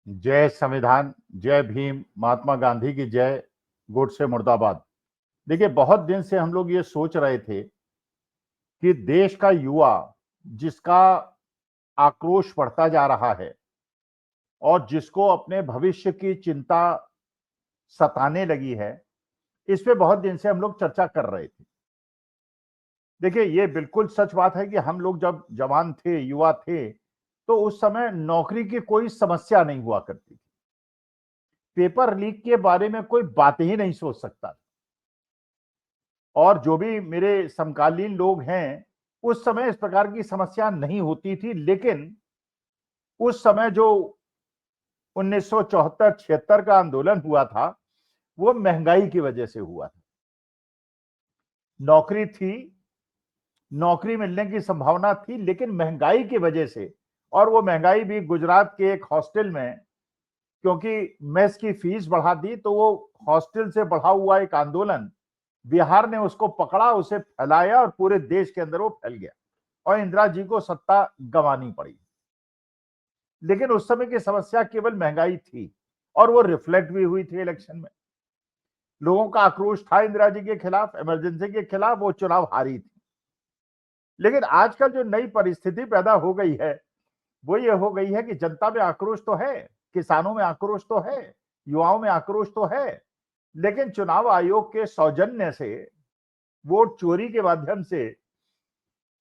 जय संविधान, जय भीम, महात्मा गांधी की जय, गोडसे मुर्दाबाद। देखिए, बहुत दिन से हम लोग ये सोच रहे थे कि देश का युवा जिसका आक्रोश बढ़ता जा रहा है और जिसको अपने भविष्य की चिंता सताने लगी है, इस पे बहुत दिन से हम लोग चर्चा कर रहे थे। देखिए, ये बिल्कुल सच बात है कि हम लोग जब जवान थे, युवा थे, तो उस समय नौकरी की कोई समस्या नहीं हुआ करती थी। पेपर लीक के बारे में कोई बात ही नहीं सोच सकता। और जो भी मेरे समकालीन लोग हैं, उस समय इस प्रकार की समस्या नहीं होती थी, लेकिन उस समय जो 1974-76 का आंदोलन हुआ था, वो महंगाई की वजह से हुआ था। नौकरी थी, नौकरी मिलने की संभावना थी, लेकिन महंगाई की वजह से, और वो महंगाई भी गुजरात के एक हॉस्टल में, क्योंकि मेस की फीस बढ़ा दी, तो वो हॉस्टल से बढ़ा हुआ एक आंदोलन बिहार ने उसको पकड़ा, उसे फैलाया और पूरे देश के अंदर वो फैल गया और इंदिरा जी को सत्ता गंवानी पड़ी। लेकिन उस समय की समस्या केवल महंगाई थी और वो रिफ्लेक्ट भी हुई थी इलेक्शन में। लोगों का आक्रोश था इंदिरा जी के खिलाफ, इमरजेंसी के खिलाफ, वो चुनाव हारी थी। लेकिन आजकल जो नई परिस्थिति पैदा हो गई है, वो ये हो गई है कि जनता में आक्रोश तो है, किसानों में आक्रोश तो है, युवाओं में आक्रोश तो है, लेकिन चुनाव आयोग के सौजन्य से, वोट चोरी के माध्यम से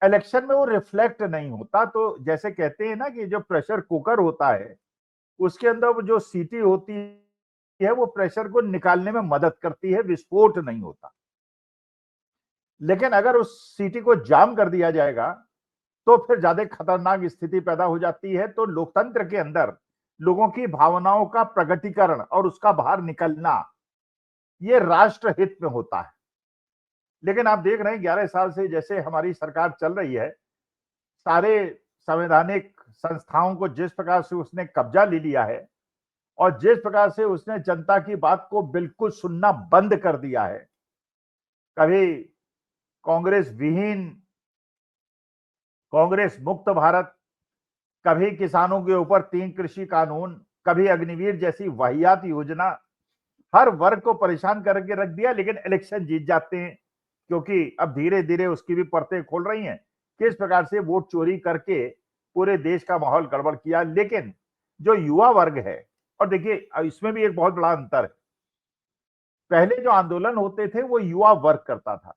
इलेक्शन में वो रिफ्लेक्ट नहीं होता। तो जैसे कहते हैं ना कि जो प्रेशर कुकर होता है, उसके अंदर जो सीटी होती है, वो प्रेशर को निकालने में मदद करती है, विस्फोट नहीं होता। लेकिन अगर उस सीटी को जाम कर दिया जाएगा, तो फिर ज्यादा खतरनाक स्थिति पैदा हो जाती है। तो लोकतंत्र के अंदर लोगों की भावनाओं का प्रकटीकरण और उसका बाहर निकलना, ये राष्ट्र हित में होता है। लेकिन आप देख रहे हैं 11 साल से जैसे हमारी सरकार चल रही है, सारे संवैधानिक संस्थाओं को जिस प्रकार से उसने कब्जा ले लिया है और जिस प्रकार से उसने जनता की बात को बिल्कुल सुनना बंद कर दिया है, कभी कांग्रेस विहीन, कांग्रेस मुक्त भारत, कभी किसानों के ऊपर 3 कृषि कानून, कभी अग्निवीर जैसी वाहियात योजना, हर वर्ग को परेशान करके रख दिया। लेकिन इलेक्शन जीत जाते हैं, क्योंकि अब धीरे धीरे उसकी भी परतें खोल रही हैं, किस प्रकार से वोट चोरी करके पूरे देश का माहौल गड़बड़ किया। लेकिन जो युवा वर्ग है, और देखिए इसमें भी एक बहुत बड़ा अंतर है, पहले जो आंदोलन होते थे वो युवा वर्ग करता था।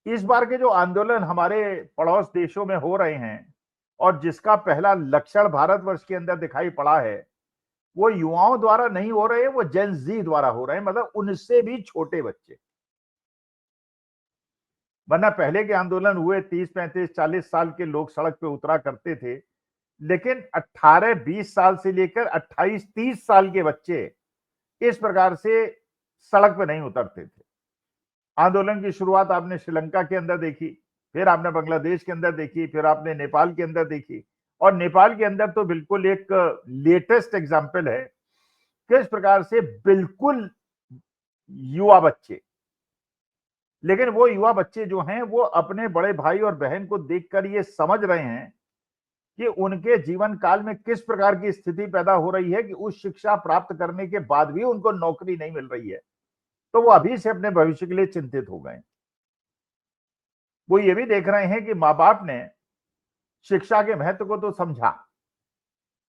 इस बार के जो आंदोलन हमारे पड़ोस देशों में हो रहे हैं और जिसका पहला लक्षण भारतवर्ष के अंदर दिखाई पड़ा है, वो युवाओं द्वारा नहीं हो रहे, वो जेन जी द्वारा हो रहे हैं, मतलब उनसे भी छोटे बच्चे। वरना पहले के आंदोलन हुए 30-35-40 साल के लोग सड़क पे उतरा करते थे, लेकिन 18-20 साल से लेकर 28-30 साल के बच्चे इस प्रकार से सड़क पे नहीं उतरते थे। आंदोलन की शुरुआत आपने श्रीलंका के अंदर देखी, फिर आपने बांग्लादेश के अंदर देखी, फिर आपने नेपाल के अंदर देखी, और नेपाल के अंदर तो बिल्कुल एक लेटेस्ट एग्जाम्पल है, किस प्रकार से बिल्कुल युवा बच्चे, लेकिन वो युवा बच्चे जो हैं, वो अपने बड़े भाई और बहन को देखकर ये समझ रहे हैं कि उनके जीवन काल में किस प्रकार की स्थिति पैदा हो रही है कि उस शिक्षा प्राप्त करने के बाद भी उनको नौकरी नहीं मिल रही है। तो वो अभी से अपने भविष्य के लिए चिंतित हो गए। वो ये भी देख रहे हैं कि माँ बाप ने शिक्षा के महत्व को तो समझा,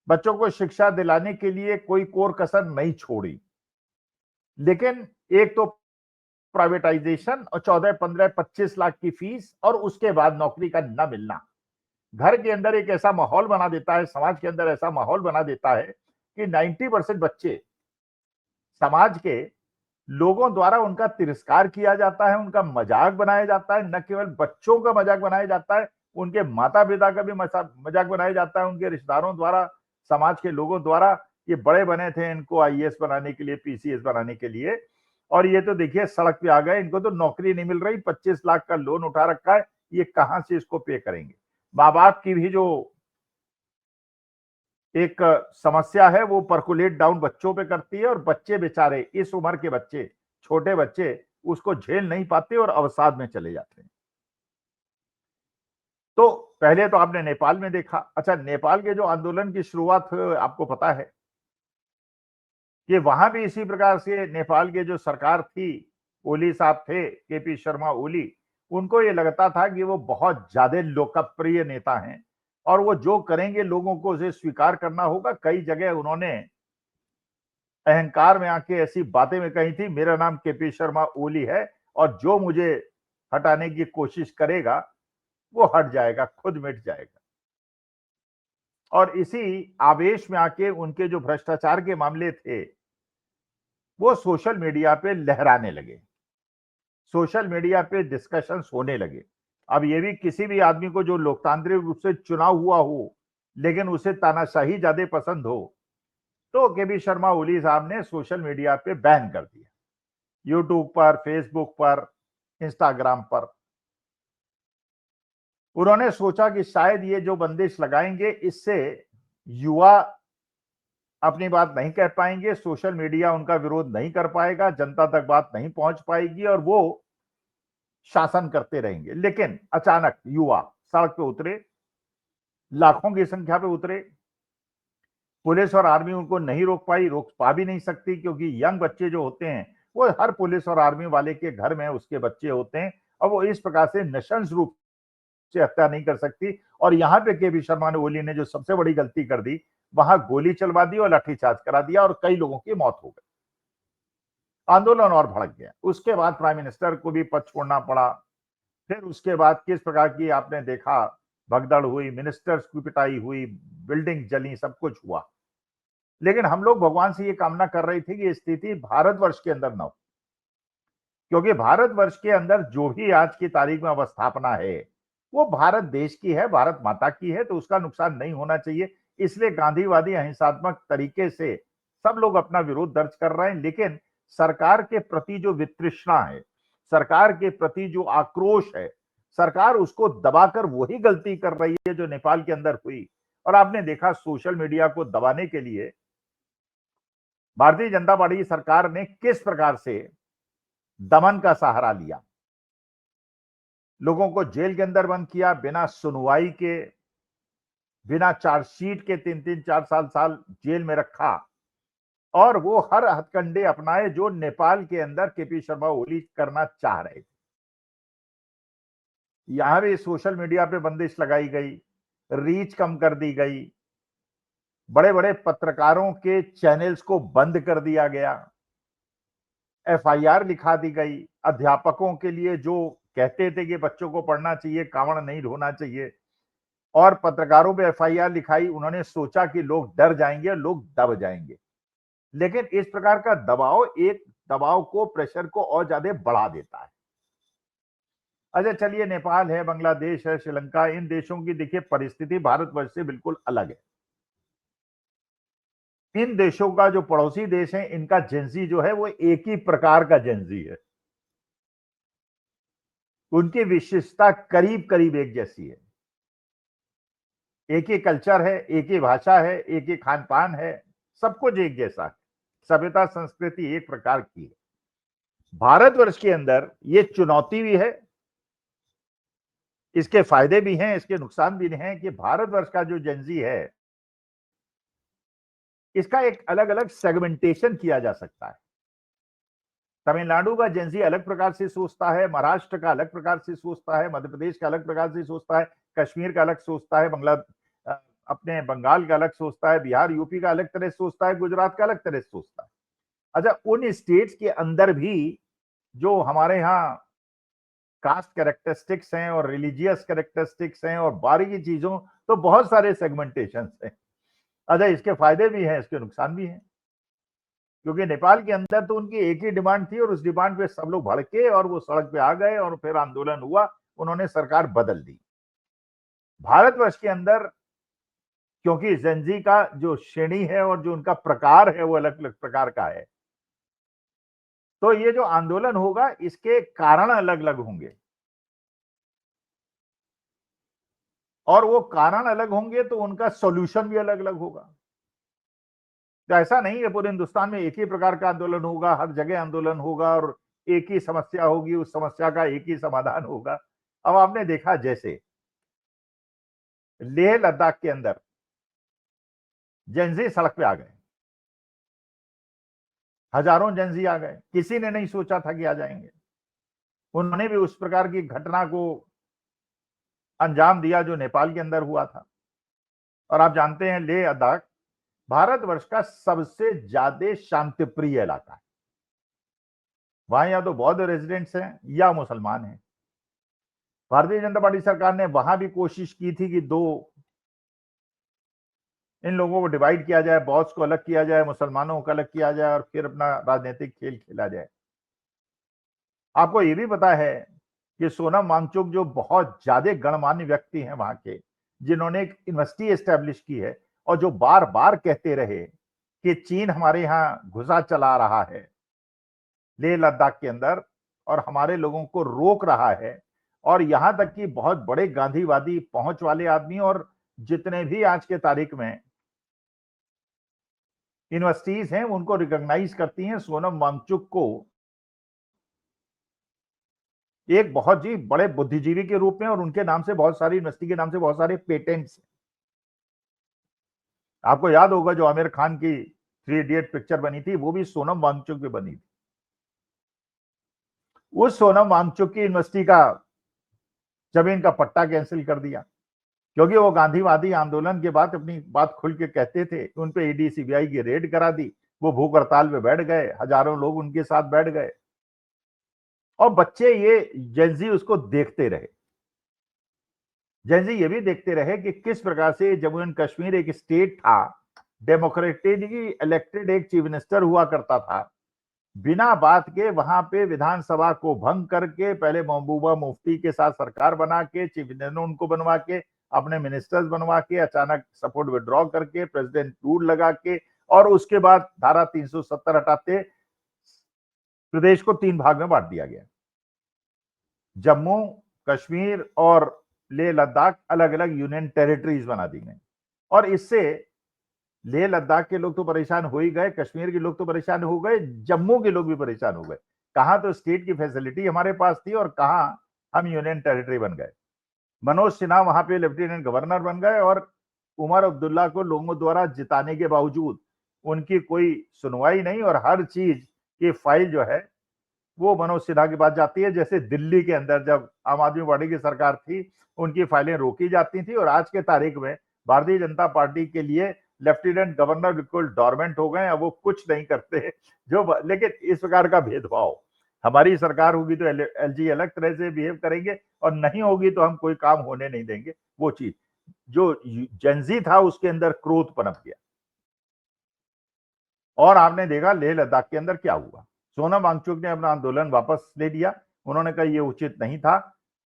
बच्चों को शिक्षा दिलाने के लिए कोई कोर कसर नहीं छोड़ी, लेकिन एक तो प्राइवेटाइजेशन और 14-15-25 लाख की फीस और उसके बाद नौकरी का न मिलना घर के अंदर एक ऐसा माहौल बना देता है, समाज के अंदर ऐसा माहौल बना देता है कि 90% बच्चे समाज के लोगों द्वारा उनका तिरस्कार किया जाता है, उनका मजाक बनाया जाता है। न केवल बच्चों का मजाक बनाया जाता है, उनके माता पिता का भी मजाक बनाया जाता है, उनके रिश्तेदारों द्वारा, समाज के लोगों द्वारा। ये बड़े बने थे इनको आईएएस बनाने के लिए, पीसीएस बनाने के लिए, और ये तो देखिए सड़क पे आ गए, इनको तो नौकरी नहीं मिल रही, 25 लाख का लोन उठा रखा है, ये कहां से इसको पे करेंगे। माँ बाप की भी जो एक समस्या है वो परकुलेट डाउन बच्चों पे करती है, और बच्चे बेचारे, इस उम्र के बच्चे, छोटे बच्चे, उसको झेल नहीं पाते और अवसाद में चले जाते हैं। तो पहले तो आपने नेपाल में देखा। अच्छा, नेपाल के जो आंदोलन की शुरुआत आपको पता है कि वहां भी इसी प्रकार से नेपाल के जो सरकार थी, ओली साहब थे, केपी शर्मा ओली, उनको ये लगता था कि वो बहुत ज्यादा लोकप्रिय नेता हैं और वो जो करेंगे लोगों को उसे स्वीकार करना होगा। कई जगह उन्होंने अहंकार में आके ऐसी बातें में कही थी, मेरा नाम केपी शर्मा ओली है और जो मुझे हटाने की कोशिश करेगा वो हट जाएगा, खुद मिट जाएगा। और इसी आवेश में आके उनके जो भ्रष्टाचार के मामले थे वो सोशल मीडिया पे लहराने लगे, सोशल मीडिया पे डिस्कशंस होने लगे। अब ये भी किसी भी आदमी को जो लोकतांत्रिक रूप से चुनाव हुआ हो लेकिन उसे तानाशाही ज्यादा पसंद हो, तो केपी शर्मा ओली साहब ने सोशल मीडिया पे बैन कर दिया, यूट्यूब पर, फेसबुक पर, इंस्टाग्राम पर। उन्होंने सोचा कि शायद ये जो बंदिश लगाएंगे इससे युवा अपनी बात नहीं कह पाएंगे, सोशल मीडिया उनका विरोध नहीं कर पाएगा, जनता तक बात नहीं पहुंच पाएगी और वो शासन करते रहेंगे। लेकिन अचानक युवा सड़क पे उतरे, लाखों की संख्या पे उतरे। पुलिस और आर्मी उनको नहीं रोक पाई, रोक पा भी नहीं सकती, क्योंकि यंग बच्चे जो होते हैं वो हर पुलिस और आर्मी वाले के घर में उसके बच्चे होते हैं और वो इस प्रकार से नशंस रूप से हत्या नहीं कर सकती। और यहां पे केपी शर्मा ओली ने जो सबसे बड़ी गलती कर दी, वहां गोली चलवा दी और लाठीचार्ज करा दिया और कई लोगों की मौत हो गई। आंदोलन और भड़क गया। उसके बाद प्राइम मिनिस्टर को भी पद छोड़ना पड़ा। फिर उसके बाद किस प्रकार की आपने देखा, भगदड़ हुई, मिनिस्टर्स की पिटाई हुई, बिल्डिंग जली, सब कुछ हुआ। लेकिन हम लोग भगवान से ये कामना कर रहे थे कि स्थिति भारतवर्ष के अंदर न हो, क्योंकि भारतवर्ष के अंदर जो भी आज की तारीख में अवस्थापना है वो भारत देश की है, भारत माता की है, तो उसका नुकसान नहीं होना चाहिए। इसलिए गांधीवादी अहिंसात्मक तरीके से सब लोग अपना विरोध दर्ज कर रहे हैं। लेकिन सरकार के प्रति जो वितृष्णा है, सरकार के प्रति जो आक्रोश है, सरकार उसको दबाकर वही गलती कर रही है जो नेपाल के अंदर हुई। और आपने देखा सोशल मीडिया को दबाने के लिए भारतीय जनता पार्टी सरकार ने किस प्रकार से दमन का सहारा लिया, लोगों को जेल के अंदर बंद किया, बिना सुनवाई के, बिना चार्जशीट के 3-3 4 साल जेल में रखा और वो हर हथकंडे अपनाए जो नेपाल के अंदर केपी शर्मा ओली करना चाह रहे थे। यहां भी सोशल मीडिया पे बंदिश लगाई गई, रीच कम कर दी गई, बड़े बड़े पत्रकारों के चैनल्स को बंद कर दिया गया, एफआईआर लिखा दी गई। अध्यापकों के लिए जो कहते थे कि बच्चों को पढ़ना चाहिए, कावड़ नहीं ढोना चाहिए, और पत्रकारों पे एफआईआर लिखाई। उन्होंने सोचा कि लोग डर जाएंगे, लोग दब जाएंगे। लेकिन इस प्रकार का दबाव एक दबाव को, प्रेशर को और ज्यादा बढ़ा देता है। अच्छा चलिए, नेपाल है, बांग्लादेश है, श्रीलंका, इन देशों की देखिए परिस्थिति भारतवर्ष से बिल्कुल अलग है। इन देशों का जो पड़ोसी देश है, इनका जेंजी जो है वो एक ही प्रकार का जेंजी है। उनकी विशेषता करीब करीब एक जैसी है, एक ही कल्चर है, एक ही भाषा है, एक ही खान पान है, सब कुछ एक जैसा है, सभ्यता संस्कृति एक प्रकार की है। भारतवर्ष के अंदर ये चुनौती भी है, इसके फायदे भी हैं, इसके नुकसान भी हैं कि भारतवर्ष का जो जेंजी है इसका एक अलग अलग सेगमेंटेशन किया जा सकता है। तमिलनाडु का जेंजी अलग प्रकार से सोचता है, महाराष्ट्र का अलग प्रकार से सोचता है, मध्य प्रदेश का अलग प्रकार से सोचता है, कश्मीर का अलग सोचता है, अपने बंगाल का अलग सोचता है, बिहार यूपी का अलग तरह से सोचता है, गुजरात का अलग तरह से सोचता है। अच्छा, उन स्टेट्स के अंदर भी जो हमारे यहाँ कास्ट कैरेक्टरिस्टिक्स हैं और रिलीजियस कैरेक्टरिस्टिक्स हैं और बारीकी चीजों, तो बहुत सारे सेगमेंटेशन हैं। अच्छा, इसके फायदे भी हैं, इसके नुकसान भी हैं, क्योंकि नेपाल के अंदर तो उनकी एक ही डिमांड थी और उस डिमांड पे सब लोग भड़के और वो सड़क पे आ गए और फिर आंदोलन हुआ, उन्होंने सरकार बदल दी। भारतवर्ष के अंदर क्योंकि जेंजी का जो श्रेणी है और जो उनका प्रकार है वो अलग अलग प्रकार का है, तो ये जो आंदोलन होगा इसके कारण अलग अलग होंगे और वो कारण अलग होंगे तो उनका सॉल्यूशन भी अलग अलग होगा। तो ऐसा नहीं है पूरे हिंदुस्तान में एक ही प्रकार का आंदोलन होगा, हर जगह आंदोलन होगा और एक ही समस्या होगी, उस समस्या का एक ही समाधान होगा। अब आपने देखा जैसे लेह लद्दाख के अंदर जेंजी सड़क पे आ गए, हजारों जेंजी आ गए, किसी ने नहीं सोचा था कि आ जाएंगे। उन्होंने भी उस प्रकार की घटना को अंजाम दिया जो नेपाल के अंदर हुआ था। और आप जानते हैं लेह लद्दाख भारतवर्ष का सबसे ज्यादा शांतिप्रिय इलाका है। वहां या तो बौद्ध रेजिडेंट्स हैं या मुसलमान हैं। भारतीय जनता पार्टी सरकार ने वहां भी कोशिश की थी कि इन लोगों को डिवाइड किया जाए, बौद्ध को अलग किया जाए, मुसलमानों को अलग किया जाए और फिर अपना राजनीतिक खेल खेला जाए। आपको ये भी पता है कि सोनम वांगचुक जो बहुत ज्यादा गणमान्य व्यक्ति हैं वहां के, जिन्होंने एक यूनिवर्सिटी एस्टेब्लिश की है और जो बार बार कहते रहे कि चीन हमारे यहाँ घुसा चला रहा है लेह लद्दाख के अंदर और हमारे लोगों को रोक रहा है, और यहां तक कि बहुत बड़े गांधीवादी पहुंच वाले आदमी और जितने भी आज के तारीख में यूनिवर्सिटीज हैं उनको रिकॉग्नाइज करती हैं सोनम वांगचुक को एक बहुत ही बड़े बुद्धिजीवी के रूप में, और उनके नाम से बहुत सारी यूनिवर्सिटी के नाम से बहुत सारे पेटेंट्स। आपको याद होगा जो आमिर खान की 3 इडियट पिक्चर बनी थी वो भी सोनम वांगचुक पे बनी थी। उस सोनम वांगचुक की यूनिवर्सिटी का जमीन का पट्टा कैंसिल कर दिया क्योंकि वो गांधीवादी आंदोलन के बाद अपनी बात खुल के कहते थे। उन पे ईडी सीबीआई की रेड करा दी, वो भूख हड़ताल पे बैठ गए, हजारों लोग उनके साथ बैठ गए और बच्चे ये जेंजी उसको देखते रहे। जेंजी ये भी देखते रहे कि किस प्रकार से जम्मू एंड कश्मीर एक स्टेट था, डेमोक्रेटिकली इलेक्टेड एक चीफ मिनिस्टर हुआ करता था, बिना बात के वहां पे विधानसभा को भंग करके पहले महबूबा मुफ्ती के साथ सरकार बना के, चीफ मिनिस्टर उनको बनवा के, अपने मिनिस्टर्स बनवा के, अचानक सपोर्ट विड्रॉ करके, प्रेसिडेंट रूल लगा के, और उसके बाद धारा 370 हटाते प्रदेश को 3 भाग में बांट दिया गया। जम्मू कश्मीर और लेह लद्दाख अलग अलग यूनियन टेरिटरीज बना दी गई, और इससे लेह लद्दाख के लोग तो परेशान हो ही गए, कश्मीर के लोग तो परेशान हो गए, जम्मू के लोग भी परेशान हो गए। कहां तो स्टेट की फैसिलिटी हमारे पास थी और कहां हम यूनियन टेरिटरी बन गए। मनोज सिन्हा वहां पे लेफ्टिनेंट गवर्नर बन गए और उमर अब्दुल्ला को लोगों द्वारा जिताने के बावजूद उनकी कोई सुनवाई नहीं, और हर चीज की फाइल जो है वो मनोज सिन्हा के पास जाती है। जैसे दिल्ली के अंदर जब आम आदमी पार्टी की सरकार थी उनकी फाइलें रोकी जाती थी, और आज के तारीख में भारतीय जनता पार्टी के लिए लेफ्टिनेंट गवर्नर बिल्कुल डॉर्मेंट हो गए, अब वो कुछ नहीं करते जो। लेकिन इस प्रकार का भेदभाव, हमारी सरकार होगी तो एलजी अलग तरह से बिहेव करेंगे और नहीं होगी तो हम कोई काम होने नहीं देंगे। वो चीज जो जेंजी था उसके अंदर क्रोध पनप गया। और आपने देखा लेह लद्दाख के अंदर क्या हुआ। सोनम वांगचुक ने अपना आंदोलन वापस ले लिया। उन्होंने कहा ये उचित नहीं था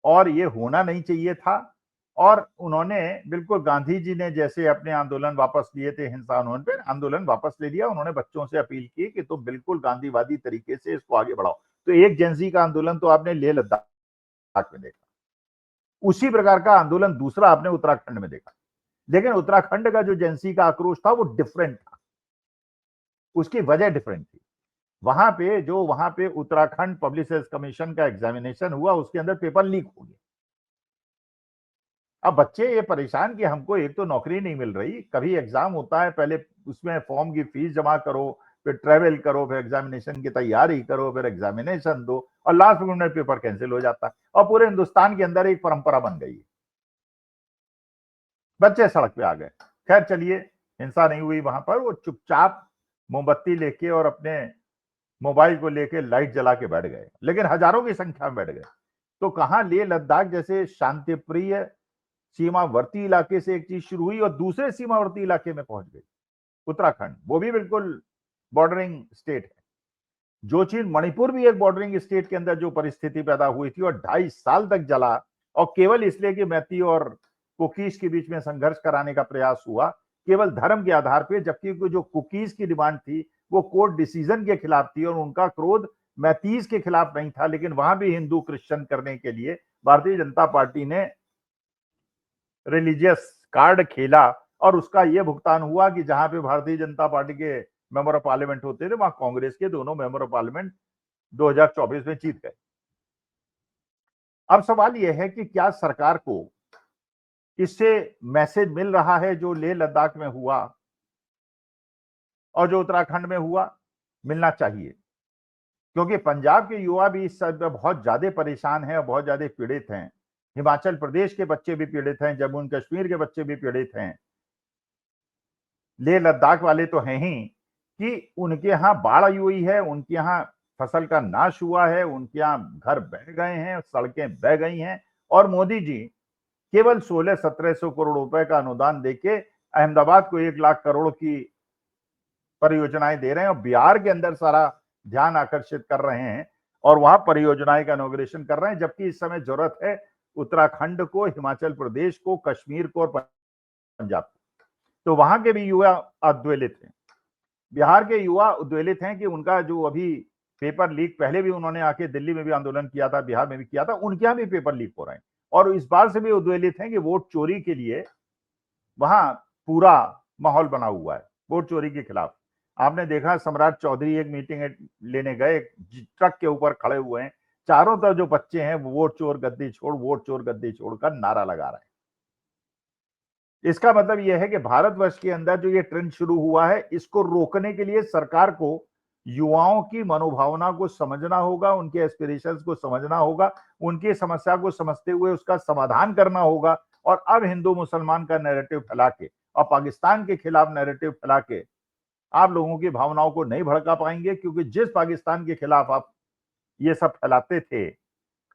और ये होना नहीं चाहिए था, और उन्होंने बिल्कुल गांधी जी ने जैसे अपने आंदोलन वापस लिए थे हिंसा आंदोलन पे, आंदोलन वापस ले लिया। उन्होंने बच्चों से अपील की कि तुम बिल्कुल गांधीवादी तरीके से इसको आगे बढ़ाओ। तो एक जेंजी का आंदोलन तो आपने लेह लद्दाख में देखा, उसी प्रकार का आंदोलन दूसरा आपने उत्तराखंड में देखा। लेकिन उत्तराखंड का जो जेंसी का आक्रोश था वो डिफरेंट था, उसकी वजह डिफरेंट थी। वहां पे उत्तराखंड पब्लिक सर्विस कमीशन का एग्जामिनेशन हुआ, उसके अंदर पेपर लीक हो गया। अब बच्चे ये परेशान कि हमको एक तो नौकरी नहीं मिल रही, कभी एग्जाम होता है पहले उसमें फॉर्म की फीस जमा करो, फिर ट्रेवल करो, फिर एग्जामिनेशन की तैयारी करो, फिर एग्जामिनेशन दो, और लास्ट मिनट में पेपर कैंसिल हो जाता है। और पूरे हिंदुस्तान के अंदर एक परंपरा बन गई है, बच्चे सड़क पे आ गए। खैर चलिए, हिंसा नहीं हुई वहां पर, वो चुपचाप मोमबत्ती लेके और अपने मोबाइल को लेके लाइट जला के बैठ गए, लेकिन हजारों की संख्या में बैठ गए। तो कहां लेह लद्दाख जैसे शांतिप्रिय सीमावर्ती इलाके से एक चीज शुरू हुई और दूसरे सीमावर्ती इलाके में पहुंच गई, उत्तराखंड, वो भी बिल्कुल बॉर्डरिंग स्टेट है। जो चीज मणिपुर भी एक बॉर्डरिंग स्टेट के अंदर जो परिस्थिति पैदा हुई थी और 2.5 साल तक जला, और केवल इसलिए कि मैती और कुकीज के बीच में संघर्ष कराने का प्रयास हुआ, केवल धर्म के आधार पर, जबकि जो कुकीज की डिमांड थी वो कोर्ट डिसीजन के खिलाफ थी और उनका क्रोध मैतीज के खिलाफ नहीं था। लेकिन वहां भी हिंदू क्रिश्चियन करने के लिए भारतीय जनता पार्टी ने रिलीजियस कार्ड खेला, और उसका यह भुगतान हुआ कि जहां पे भारतीय जनता पार्टी के मेंबर ऑफ पार्लियामेंट होते थे वहां कांग्रेस के दोनों मेंबर ऑफ पार्लियामेंट 2024 में जीत गए। अब सवाल यह है कि क्या सरकार को इससे मैसेज मिल रहा है जो लेह लद्दाख में हुआ और जो उत्तराखंड में हुआ, मिलना चाहिए, क्योंकि पंजाब के युवा भी इस सब में बहुत ज्यादा परेशान हैं और बहुत ज्यादा पीड़ित हैं। हिमाचल प्रदेश के बच्चे भी पीड़ित हैं, जम्मू एंड कश्मीर के बच्चे भी पीड़ित हैं, लेह लद्दाख वाले तो हैं ही कि उनके यहाँ बाढ़ आई हुई है, उनके यहाँ फसल का नाश हुआ है, उनके यहाँ घर बह गए हैं, सड़कें बह गई हैं, और मोदी जी केवल 1600-1700 करोड़ रुपए का अनुदान देके अहमदाबाद को 1 लाख करोड़ की परियोजनाएं दे रहे हैं और बिहार के अंदर सारा ध्यान आकर्षित कर रहे हैं और वहां परियोजनाएं का इनॉग्रेशन कर रहे हैं, जबकि इस समय जरूरत है उत्तराखंड को, हिमाचल प्रदेश को, कश्मीर को और पंजाब को। तो वहां के भी युवा उद्वेलित हैं, बिहार के युवा उद्वेलित हैं कि उनका जो अभी पेपर लीक, पहले भी उन्होंने आके दिल्ली में भी आंदोलन किया था, बिहार में भी किया था, उनके यहाँ भी पेपर लीक हो रहे हैं और इस बार से भी उद्वेलित हैं कि वोट चोरी के लिए वहां पूरा माहौल बना हुआ है, वोट चोरी के खिलाफ। आपने देखा सम्राट चौधरी एक मीटिंग लेने गए, ट्रक के ऊपर खड़े हुए हैं, चारों तरफ जो बच्चे हैं वो वोट चोर गद्दी छोड़, वोट चोर गद्दी छोड़ का नारा लगा रहे हैं। इसका मतलब यह है कि भारतवर्ष के अंदर जो ये ट्रेंड शुरू हुआ है, इसको रोकने के लिए सरकार को युवाओं की मनोभावना को समझना होगा, उनके एस्पिरेशंस को समझना होगा, उनकी समस्या को समझते हुए उसका समाधान करना होगा। और अब हिंदू मुसलमान का नैरेटिव फैला के और पाकिस्तान के खिलाफ नैरेटिव फैला के आप लोगों की भावनाओं को नहीं भड़का पाएंगे, क्योंकि जिस पाकिस्तान के खिलाफ आप ये सब फैलाते थे,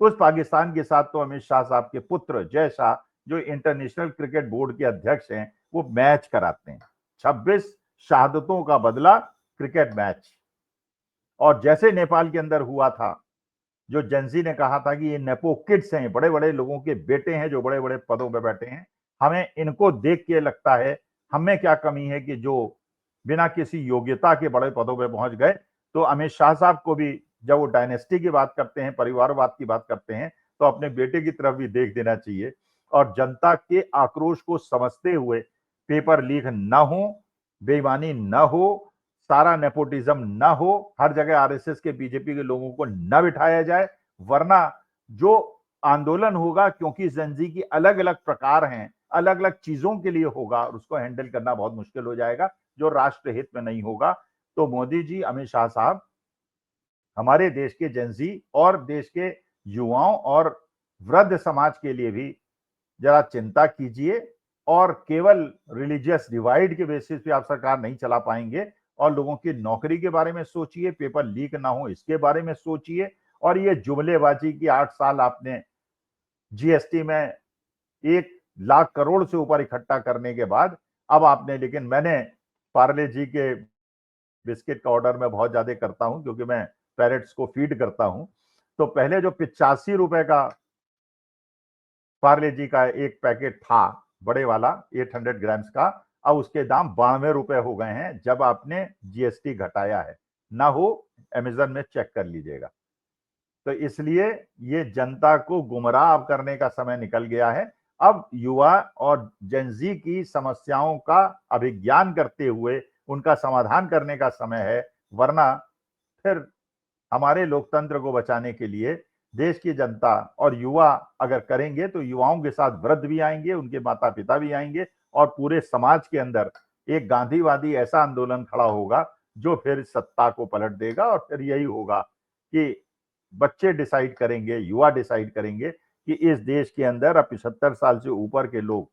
उस पाकिस्तान के साथ तो अमित शाह साहब के पुत्र जय शाह, जो इंटरनेशनल क्रिकेट बोर्ड के अध्यक्ष हैं, वो मैच कराते हैं। 26 शहादतों का बदला क्रिकेट मैच। और जैसे नेपाल के अंदर हुआ था, जो जेंजी ने कहा था कि ये नेपो किड्स हैं, बड़े बड़े लोगों के बेटे हैं जो बड़े बड़े पदों पर बैठे हैं, हमें इनको देख के लगता है हमें क्या कमी है कि जो बिना किसी योग्यता के बड़े पदों पर पहुंच गए। तो अमित शाह साहब को भी जब वो डायनेस्टी की बात करते हैं, परिवारवाद की बात करते हैं, तो अपने बेटे की तरफ भी देख देना चाहिए और जनता के आक्रोश को समझते हुए पेपर लीक न हो, बेईमानी न हो, सारा नेपोटिज्म न हो, हर जगह आरएसएस के, बीजेपी के लोगों को न बिठाया जाए, वरना जो आंदोलन होगा, क्योंकि जेंजी की अलग अलग प्रकार हैं, अलग अलग चीजों के लिए होगा और उसको हैंडल करना बहुत मुश्किल हो जाएगा, जो राष्ट्र हित में नहीं होगा। तो मोदी जी, अमित शाह साहब, हमारे देश के जेंजी और देश के युवाओं और वृद्ध समाज के लिए भी जरा चिंता कीजिए और केवल रिलीजियस डिवाइड के बेसिस पे आप सरकार नहीं चला पाएंगे और लोगों की नौकरी के बारे में सोचिए, पेपर लीक ना हो इसके बारे में सोचिए। और ये जुमलेबाजी की 8 साल आपने जीएसटी में 1 लाख करोड़ से ऊपर इकट्ठा करने के बाद अब आपने, लेकिन मैंने पार्ले जी के बिस्किट का ऑर्डर मैं बहुत ज्यादा करता हूं क्योंकि मैं पैरेट्स को फीड करता हूं, तो पहले जो 85 रुपए का पार्ले जी का एक पैकेट था बड़े वाला 800 ग्राम्स का, अब उसके दाम 92 रुपए हो गए हैं जब आपने जीएसटी घटाया है। ना हो अमेजन में चेक कर लीजिएगा। तो इसलिए ये जनता को गुमराह करने का समय निकल गया है। अब युवा और जेनजी की समस्याओं का अभिज्ञान करते हुए उनका समाधान करने का समय है, वरना फिर हमारे लोकतंत्र को बचाने के लिए देश की जनता और युवा अगर करेंगे तो युवाओं के साथ वृद्ध भी आएंगे, उनके माता पिता भी आएंगे और पूरे समाज के अंदर एक गांधीवादी ऐसा आंदोलन खड़ा होगा जो फिर सत्ता को पलट देगा। और फिर यही होगा कि बच्चे डिसाइड करेंगे, युवा डिसाइड करेंगे कि इस देश के अंदर अब 75 साल से ऊपर के लोग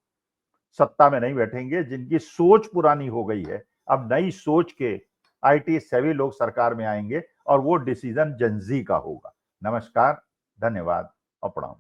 सत्ता में नहीं बैठेंगे, जिनकी सोच पुरानी हो गई है। अब नई सोच के आईटी सेवी लोग सरकार में आएंगे और वो डिसीजन जेनजी का होगा। नमस्कार, धन्यवाद और प्रणाम।